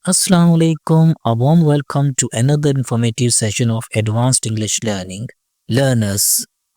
Assalamu alaikum. A warm welcome to another informative session of Advanced English Learning. Learners,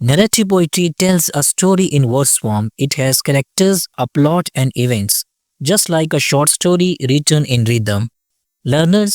Narrative poetry tells a story in verse form. It has characters, a plot and events, just like a short story written in rhythm. Learners,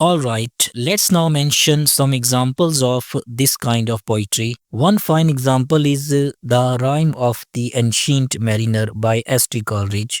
All right, let's now mention some examples of this kind of poetry. One fine example is The Rime of the Ancient Mariner by S.T. Coleridge,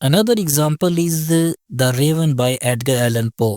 Another example is The Raven by Edgar Allan Poe,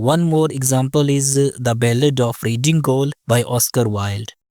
One more example is The Ballad of Reading Gaol by Oscar Wilde,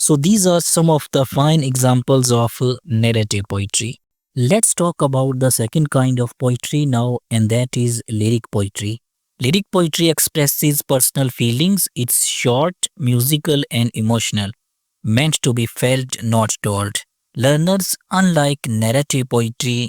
So these are some of the fine examples of narrative poetry. Let's talk about the second kind of poetry now, and that is lyric poetry. Lyric poetry expresses personal feelings. It's short, musical and emotional, meant to be felt, not told. Learners, unlike narrative poetry,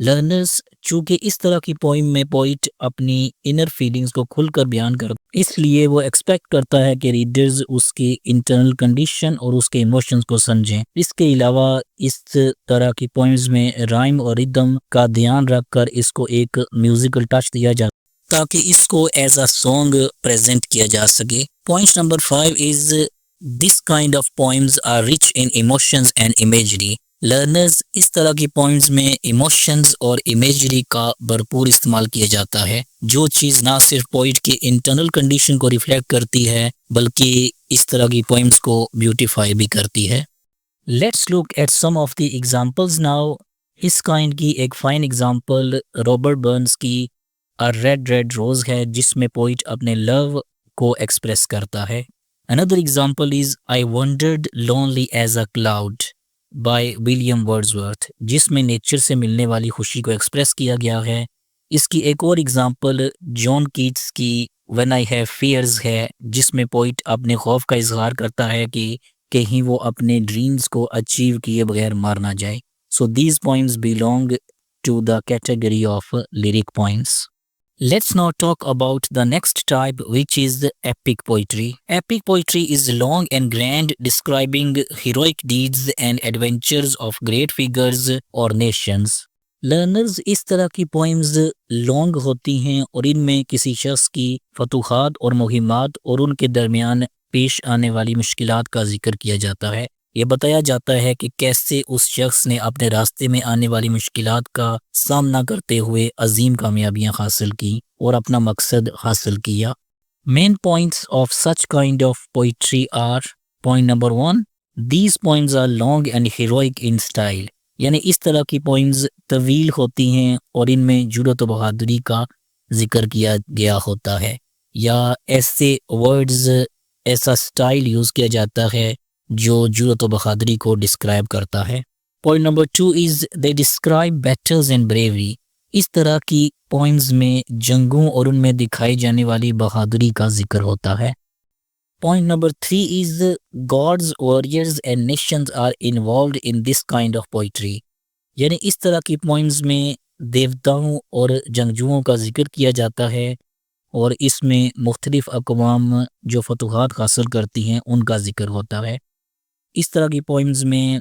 learners چونکہ اس طرح کی poem میں poet اپنی inner feelings کو کھل کر بیان کرتا ہے، اس لیے وہ ایکسپیکٹ کرتا ہے کہ ریڈرز اس کی انٹرنل کنڈیشن اور اس کے ایموشنز کو سمجھیں۔ اس کے علاوہ اس طرح کی پوئمز میں رائم اور ردم کا دھیان رکھ کر اس کو ایک میوزیکل ٹچ دیا جاتا ہے تاکہ اس کو ایز اے سانگ پریزنٹ کیا جا سکے۔ Point number 5 is this kind of poems are rich in emotions and imagery. Learners اس طرح کی پوائمز میں ایموشنز اور امیجری کا بھرپور استعمال کیا جاتا ہے، جو چیز نہ صرف پوئٹ کی انٹرنل کنڈیشن کو ریفلیکٹ کرتی ہے بلکہ اس طرح کی پوائمز کو بیوٹیفائی بھی کرتی ہے۔ Let's look at some of the examples now. اس کائنڈ کی ایک فائن ایگزامپل رابرٹ برنز کی ریڈ ریڈ روز ہے، جس میں پوئٹ اپنے لو کو ایکسپریس کرتا ہے۔ Another example is I wandered lonely as a cloud by William Wordsworth, جس میں نیچر سے ملنے والی خوشی کو ایکسپریس کیا گیا ہے۔ اس کی ایک اور ایگزامپل جان کیٹس کی وین آئی ہیو فیئرز ہے، جس میں پوئٹ اپنے خوف کا اظہار کرتا ہے کہ کہیں وہ اپنے ڈریمز کو اچیو کیے بغیر مر نہ جائے۔ So these poems belong to the category of lyric poems. Let's now talk about the next type, which is the epic poetry. Epic poetry is long and grand, describing heroic deeds and adventures of great figures or nations. Learners اس طرح کی poems long ہوتی ہیں اور ان میں کسی شخص کی فتوحات اور مہمات اور ان کے درمیان پیش آنے والی مشکلات کا ذکر کیا جاتا ہے۔ یہ بتایا جاتا ہے کہ کیسے اس شخص نے اپنے راستے میں آنے والی مشکلات کا سامنا کرتے ہوئے عظیم کامیابیاں حاصل کی اور اپنا مقصد حاصل کیا۔ Main points of such kind of poetry are: point number 1، these poems are long and heroic in style, یعنی اس طرح کی پوائمز طویل ہوتی ہیں اور ان میں جرأت و بہادری کا ذکر کیا گیا ہوتا ہے، یا ایسے ورڈز، ایسا اسٹائل یوز کیا جاتا ہے جو جرأت و بہادری کو ڈسکرائب کرتا ہے۔ Point number 2 is they describe battles and bravery, اس طرح کی پوائمز میں جنگوں اور ان میں دکھائی جانے والی بہادری کا ذکر ہوتا ہے۔ Point number 3 is gods, warriors and nations are involved in this kind of poetry, یعنی اس طرح کی پوائمز میں دیوتاؤں اور جنگجوؤں کا ذکر کیا جاتا ہے اور اس میں مختلف اقوام جو فتوحات حاصل کرتی ہیں ان کا ذکر ہوتا ہے۔ اس طرح کی پوائمز میں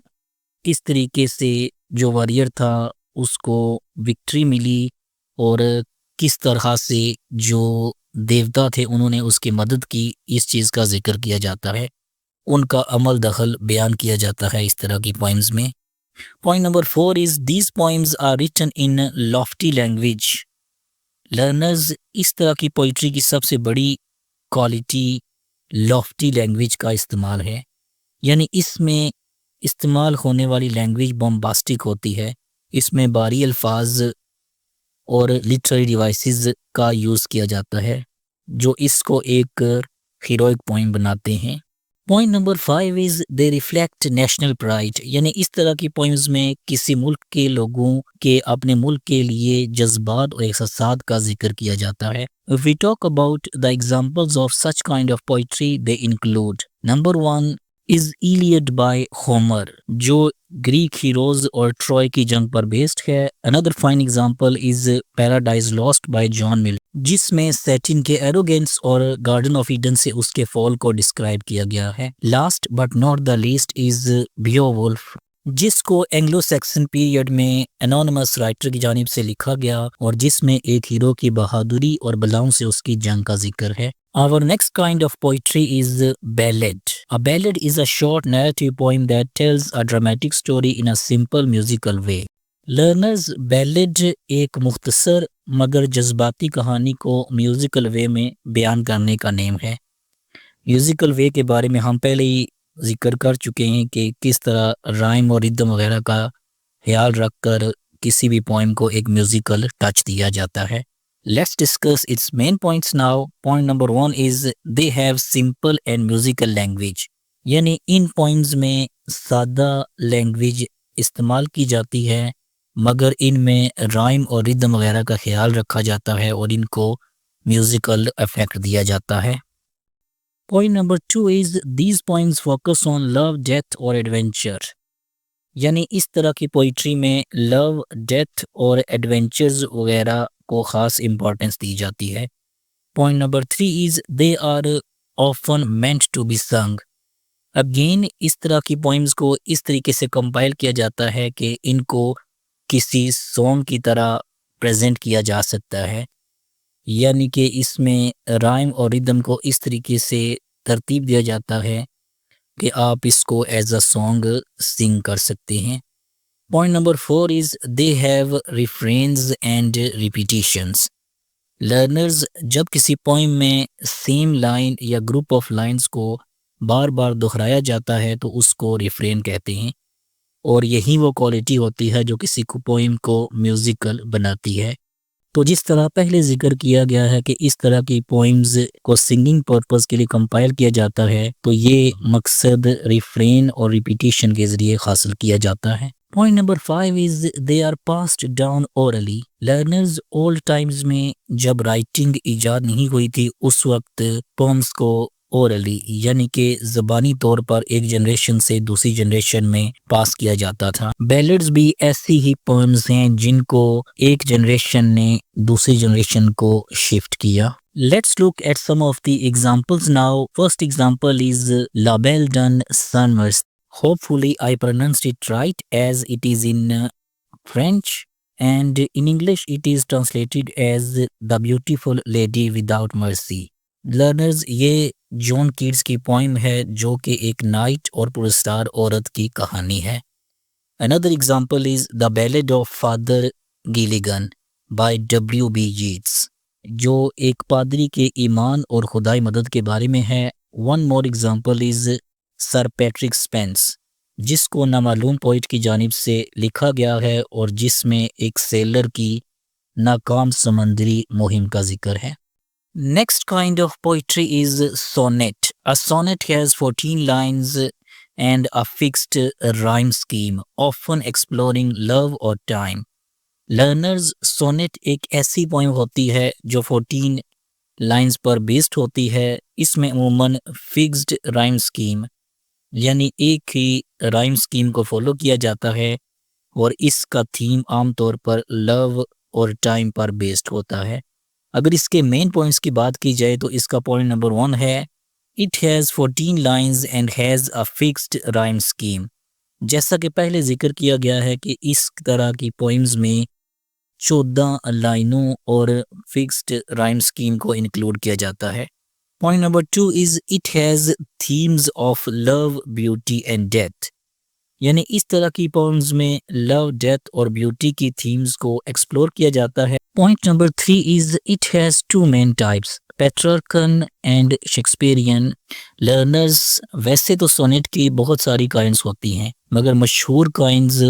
کس طریقے سے جو وارئر تھا اس کو وکٹری ملی اور کس طرح سے جو دیوتا تھے انہوں نے اس کی مدد کی، اس چیز کا ذکر کیا جاتا ہے، ان کا عمل دخل بیان کیا جاتا ہے اس طرح کی پوائمز میں۔ Point number 4 is these poems are written in lofty language. Learners اس طرح کی پوئٹری کی سب سے بڑی کوالٹی لافٹی لینگویج کا استعمال ہے، یعنی اس میں استعمال ہونے والی لینگویج بومباسٹک ہوتی ہے، اس میں بھاری الفاظ اور لٹریری ڈیوائسز کا یوز کیا جاتا ہے جو اس کو ایک ہیروئک پوائم بناتے ہیں۔ Point number 5 as they reflect national pride, یعنی اس طرح کی پوائمز میں کسی ملک کے لوگوں کے اپنے ملک کے لیے جذبات اور احساسات کا ذکر کیا جاتا ہے۔ If we talk about the examples of such kind of poetry, they include: number 1 is Iliad by Homer، جو گریک ہیروز اور ٹروائے کی جنگ پر بیسڈ ہے۔ Another fine example is Paradise Lost by John Milton، جس میں سیٹن کے arrogance اور garden of Eden سے اس کے فال کو ڈسکرائب کیا گیا ہے۔ Last but not the least is Beowulf, جس کو اینگلو سیکسن پیریڈ میں انونیمس رائٹر کی جانب سے لکھا گیا اور جس میں ایک ہیرو کی بہادری اور بلاؤں سے اس کی جنگ کا ذکر ہے۔ Our next kind of poetry is ballad. A ballad is a short narrative poem that tells a dramatic story in a simple musical way. Learners, ballad ایک مختصر مگر جذباتی کہانی کو میوزیکل وے میں بیان کرنے کا نیم ہے۔ میوزیکل وے کے بارے میں ہم پہلے ہی ذکر کر چکے ہیں کہ کس طرح رائم اور ردم وغیرہ کا خیال رکھ کر کسی بھی پوائم کو ایک میوزیکل ٹچ دیا جاتا ہے۔ Let's discuss its main points now. Point number 1 is they have simple and musical language. یعنی ان پوائمز میں سادہ لینگویج استعمال کی جاتی ہے مگر ان میں رائم اور ردم وغیرہ کا خیال رکھا جاتا ہے اور ان کو میوزیکل افیکٹ دیا جاتا ہے۔ Point number 2 is these poems focus on love, death or adventure. یعنی اس طرح کی پوئٹری میں لو، ڈیتھ اور ایڈونچرز وغیرہ کو خاص امپورٹنس دی جاتی ہے۔ Point number 3 as they are often meant to be sung. Again اس طرح کی پوئمز کو اس طریقے سے کمپائل کیا جاتا ہے کہ ان کو کسی سانگ کی طرح پریزنٹ کیا جا سکتا ہے، یعنی کہ اس میں رائم اور ردم کو اس طریقے سے ترتیب دیا جاتا ہے کہ آپ اس کو ایز اے سانگ سنگ کر سکتے ہیں۔ Point number 4 is they have refrains and repetitions. Learners جب کسی پوئم میں سیم لائن یا گروپ آف لائنز کو بار بار دہرایا جاتا ہے تو اس کو ریفرین کہتے ہیں، اور یہی وہ کوالٹی ہوتی ہے جو کسی پوئم کو میوزیکل بناتی ہے۔ تو جس طرح پہلے ذکر کیا گیا ہے کہ اس طرح کی پوئمز کو سنگنگ پرپز کے لیے کمپائل کیا جاتا ہے، تو یہ مقصد ریفرین اور ریپیٹیشن کے ذریعے حاصل کیا جاتا ہے۔ Point number 5 as they are passed down orally. Learners old times میں جب رائٹنگ ایجاد نہیں ہوئی تھی اس وقت پوئمز کو اورلی یعنی کہ زبانی طور پر ایک جنریشن سے دوسری جنریشن میں پاس کیا جاتا تھا۔ بیلڈز بھی ایسی ہی پوئمز ہیں جن کو ایک جنریشن نے دوسری جنریشن کو شفٹ کیا۔ Let's look at some of the examples now. First example is La Belle Done Sunmers. Hopefully I pronounced it right as it is in French, and in English it is translated as The Beautiful Lady Without Mercy. Learners یہ جون cats کی poem ہے جو کہ ایک night اور پرستار عورت کی کہانی ہے۔ Another example is The Ballad of Father Gilligan by W.B. Yeats جو ایک پادری کے ایمان اور خدائی مدد کے بارے میں ہے۔ One more example is Sir Patrick Spens جس کو نامعلوم پوئٹ کی جانب سے لکھا گیا ہے اور جس میں ایک سیلر کی ناکام سمندری مہم کا ذکر ہے۔ Next kind of poetry is sonnet. A sonnet has 14 lines and a fixed rhyme scheme, often exploring love or time. Learners, sonnet ایک ایسی پوئم ہوتی ہے جو 14 لائنز پر بیسڈ ہوتی ہے۔ اس میں عموماً فکسڈ رائم اسکیم یعنی ایک ہی رائم اسکیم کو فالو کیا جاتا ہے، اور اس کا تھیم عام طور پر لو اور ٹائم پر بیسڈ ہوتا ہے۔ اگر اس کے مین پوائنٹس کی بات کی جائے تو اس کا پوائنٹ نمبر 1 ہے it has 14 lines and has a fixed rhyme scheme. جیسا کہ پہلے ذکر کیا گیا ہے کہ اس طرح کی پوئمز میں 14 لائنوں اور فکسڈ رائم اسکیم کو انکلوڈ کیا جاتا ہے۔ Point number 2 is it has themes of love, beauty and death, یعنی اس طرح کی پوئمز میں لو، ڈیتھ اور بیوٹی کی تھیمز کو ایکسپلور کیا جاتا ہے۔ Point number 3 is it has 2 main types, Petrarchan and Shakespearean. Learners ویسے تو سونیٹ کی بہت ساری کائنڈز ہوتی ہیں مگر مشہور کائنڈز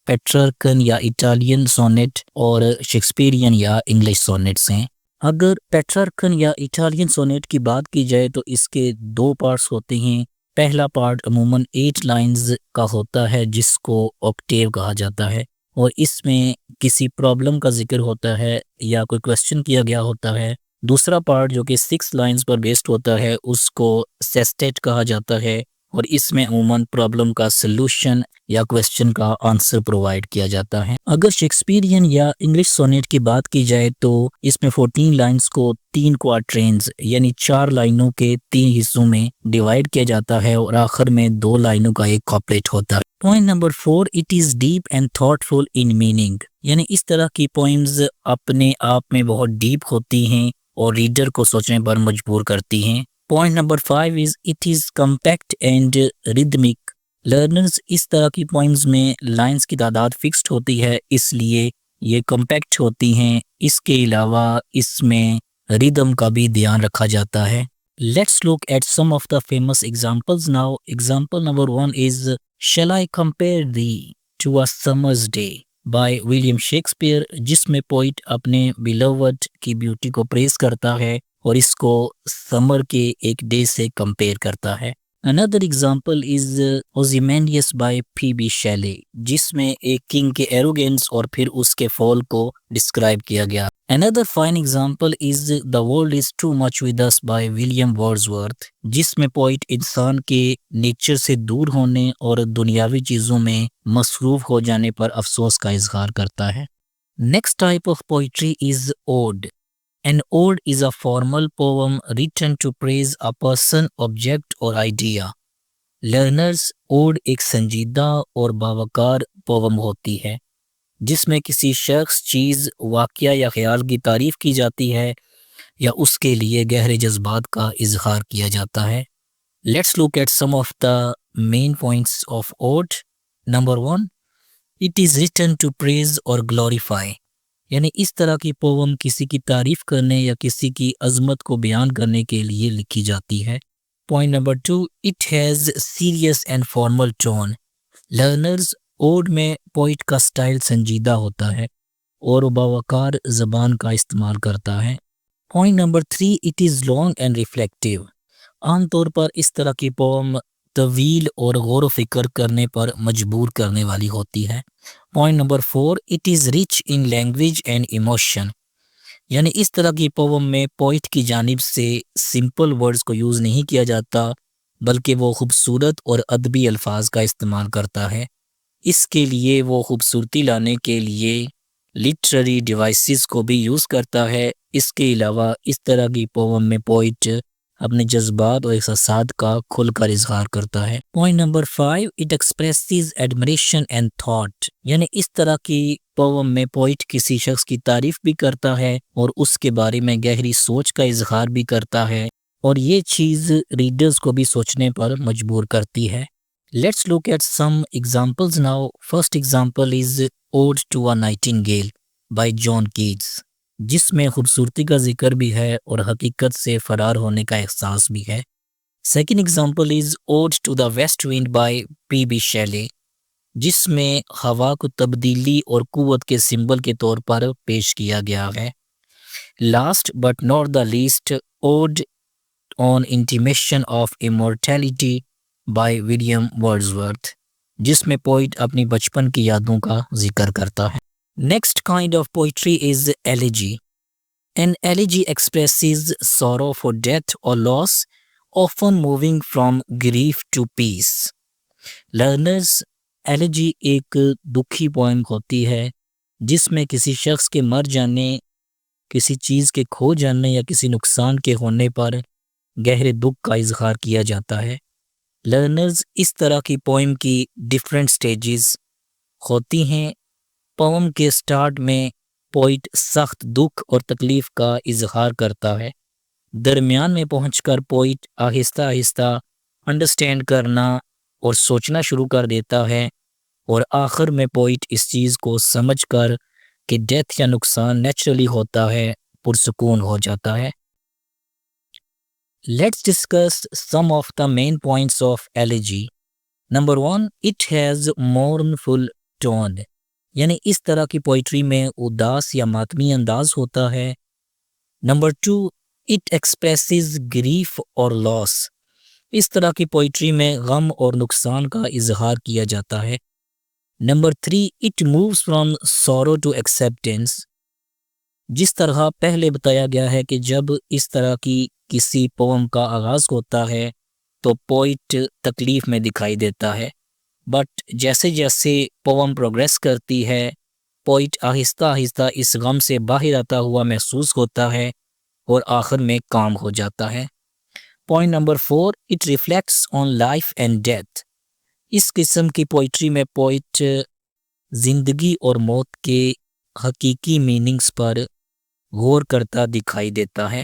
پیٹرارکن یا اٹالین سونیٹ اور شیکسپیرین یا انگلش سونیٹس ہیں۔ اگر پیٹرارکن یا اٹالین سونیٹ کی بات کی جائے تو اس کے 2 پارٹس ہوتے ہیں۔ پہلا پارٹ عموماً 8 لائنز کا ہوتا ہے جس کو آکٹیو کہا جاتا ہے، اور اس میں کسی پرابلم کا ذکر ہوتا ہے یا کوئی کویسچن کیا گیا ہوتا ہے۔ دوسرا پارٹ جو کہ 6 لائنز پر بیسڈ ہوتا ہے اس کو سیسٹیٹ کہا جاتا ہے، اور اس میں عموماً پرابلم کا سلوشن یا کویسچن کا آنسر پرووائڈ کیا جاتا ہے۔ اگر شیکسپیرین یا انگلش سونیٹ کی بات کی جائے تو اس میں 14 لائنز کو 3 کوارٹرینز یعنی 4 لائنوں کے 3 حصوں میں ڈیوائڈ کیا جاتا ہے، اور آخر میں 2 لائنوں کا ایک کاپلیٹ ہوتا ہے۔ Point number 4 it is deep and thoughtful in meaning, یعنی اس طرح کی پوئمز اپنے آپ میں بہت ڈیپ ہوتی ہیں اور ریڈر کو سوچنے پر مجبور کرتی ہیں۔ Point number 5 is it is compact and rhythmic. Learners اس طرح کی پوئمز میں لائنز کی تعداد فکسڈ ہوتی ہے، اس لیے یہ کمپیکٹ ہوتی ہیں۔ اس کے علاوہ اس میں ریدم کا بھی دھیان رکھا جاتا ہے۔ Let's look at some of the famous examples now. Example number 1 is Shall I compare thee to a summer's day by William Shakespeare, جس میں پوئٹ اپنے بیلوڈ کی بیوٹی کو پریز کرتا ہے اور اس کو سمر کے ایک ڈے سے کمپیئر کرتا ہے۔ Another example is Ozymandias by P.B. Shelley, جس میں ایک کنگ کے ایروگینس اور پھر اس کے فال کو ڈسکرائب کیا گیا. Another fine example is The World is Too Much With Us by William Wordsworth, جس میں پوئٹ انسان کے نیچر سے دور ہونے اور دنیاوی چیزوں میں مصروف ہو جانے پر افسوس کا اظہار کرتا ہے. Next type of poetry is ode. An ode is a formal poem written to praise a person, object or idea. Learners, ode ایک سنجیدہ اور باوقار پوم ہوتی ہے جس میں کسی شخص، چیز، واقعہ یا خیال کی تعریف کی جاتی ہے یا اس کے لیے گہرے جذبات کا اظہار کیا جاتا ہے. Let's look at some of the main points of ode. Number 1, it is written to praise or glorify. یعنی اس طرح کی پوم کسی کی تعریف کرنے یا کسی کی عظمت کو بیان کرنے کے لیے لکھی جاتی ہے. Point number 2, it has serious and formal tone. Learners, اوڈ میں پوئٹ کا سٹائل سنجیدہ ہوتا ہے اور وہ باوقار زبان کا استعمال کرتا ہے. Point number 3, it is long and reflective. عام طور پر اس طرح کی پوم طویل اور غور و فکر کرنے پر مجبور کرنے والی ہوتی ہے. Point number 4, it is rich in language and emotion. یعنی اس طرح کی پوم میں پوئٹ کی جانب سے سمپل ورڈز کو یوز نہیں کیا جاتا بلکہ وہ خوبصورت اور ادبی الفاظ کا استعمال کرتا ہے. اس کے لیے وہ خوبصورتی لانے کے لیے لٹریری ڈیوائسز کو بھی یوز کرتا ہے. اس کے علاوہ اس طرح کی پوم میں پوئٹ اپنے جذبات اور احساسات کا کھل کر اظہار کرتا ہے. Point number 5, it expresses admiration and thought. یعنی اس طرح کی پوم میں پوئٹ کسی شخص کی تعریف بھی کرتا ہے اور اس کے بارے میں گہری سوچ کا اظہار بھی کرتا ہے اور یہ چیز ریڈرز کو بھی سوچنے پر مجبور کرتی ہے. Let's look at some examples now. First example is Ode to a Nightingale by John Keats, جس میں خوبصورتی کا ذکر بھی ہے اور حقیقت سے فرار ہونے کا احساس بھی ہے. Second example is Ode to the West Wind by P.B. Shelley, جس میں ہوا کو تبدیلی اور قوت کے سمبل کے طور پر پیش کیا گیا ہے. Last but not the least, Ode on Intimation of Immortality by William Wordsworth, جس میں پوئٹ اپنی بچپن کی یادوں کا ذکر کرتا ہے. Next kind of poetry is elegy. An elegy expresses sorrow for death or loss, often moving from grief to peace. Learners, elegy ایک دکھی پوئم ہوتی ہے جس میں کسی شخص کے مر جانے، کسی چیز کے کھو جانے یا کسی نقصان کے ہونے پر گہرے دکھ کا اظہار کیا جاتا ہے. لرنرز، اس طرح کی پوئم کی ڈیفرنٹ سٹیجز ہوتی ہیں. پوم کے سٹارٹ میں پوئٹ سخت دکھ اور تکلیف کا اظہار کرتا ہے. درمیان میں پہنچ کر پوئٹ آہستہ آہستہ انڈرسٹینڈ کرنا اور سوچنا شروع کر دیتا ہے اور آخر میں پوئٹ اس چیز کو سمجھ کر کہ ڈیتھ یا نقصان نیچرلی ہوتا ہے پرسکون ہو جاتا ہے. Let's discuss some of the main points of elegy. Number 1, it has mournful tone. یعنی اس طرح کی پوئٹری میں اداس یا ماتمی انداز ہوتا ہے. Number 2, it expresses grief or loss. اس طرح کی پوئٹری میں غم اور نقصان کا اظہار کیا جاتا ہے. Number 3, it moves from sorrow to acceptance. جس طرح پہلے بتایا گیا ہے کہ جب اس طرح کی کسی پوم کا آغاز ہوتا ہے تو پوئٹ تکلیف میں دکھائی دیتا ہے، بٹ جیسے جیسے پوم پروگریس کرتی ہے پوئٹ آہستہ آہستہ اس غم سے باہر آتا ہوا محسوس ہوتا ہے اور آخر میں کام ہو جاتا ہے. Point number 4, it reflects on life and death. اس قسم کی پوئٹری میں پوئٹ زندگی اور موت کے حقیقی میننگز پر غور کرتا دکھائی دیتا ہے.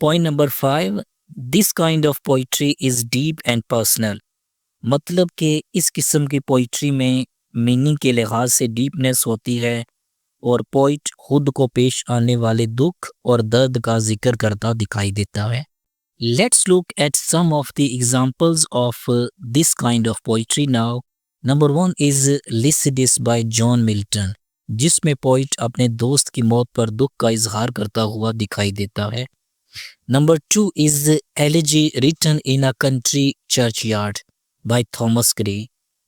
Point number 5, this kind of poetry is deep and personal. مطلب کہ اس قسم کی پوئٹری میں میننگ کے لحاظ سے ڈیپنس ہوتی ہے اور پوئٹ خود کو پیش آنے والے دکھ اور درد کا ذکر کرتا دکھائی دیتا ہے. Let's look at some of the examples of this kind of poetry now. Number 1 is Lycidas by John Milton, جس میں پوئٹ اپنے دوست کی موت پر دکھ کا اظہار کرتا ہوا دکھائی دیتا ہے. Number 2 is Elegy Written in a Country Churchyard by Thomas Gray,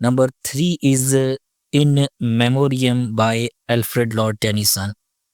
Number 3 is In Memoriam by Alfred Lord Tennyson,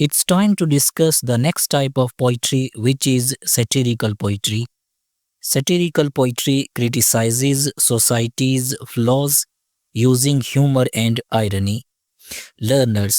It's time to discuss the next type of poetry, which is satirical poetry. Satirical poetry criticizes society's flaws using humor and irony. Learners,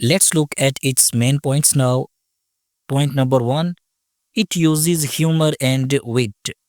Let's look at its main points now. Point number 1, it uses humor and wit,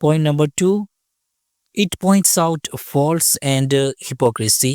Point number 2, it points out faults and hypocrisy,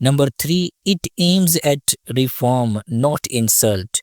Number 3, it aims at reform, not insult.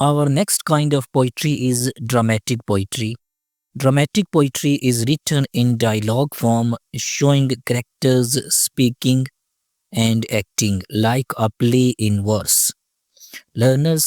Our next kind of poetry is dramatic poetry. Dramatic poetry is written in dialogue form, showing characters speaking and acting like a play in verse. Learners,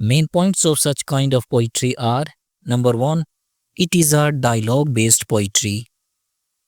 Main points of such kind of poetry are, number 1, it is a dialogue based poetry,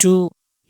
2,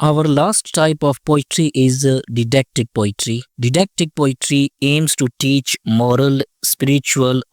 Our last type of poetry is didactic poetry. Didactic poetry aims to teach moral, spiritual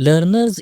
Learners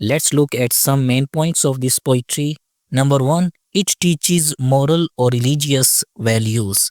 Let's look at some main points of this poetry. Number 1, it teaches moral or religious values.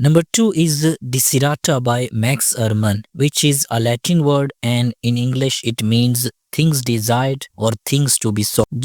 Number 2 is Desiderata by Max Ehrmann, which is a Latin word and in English it means things desired or things to be sought,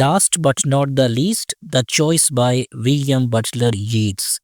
Last but not the least, The Choice by William Butler Yeats,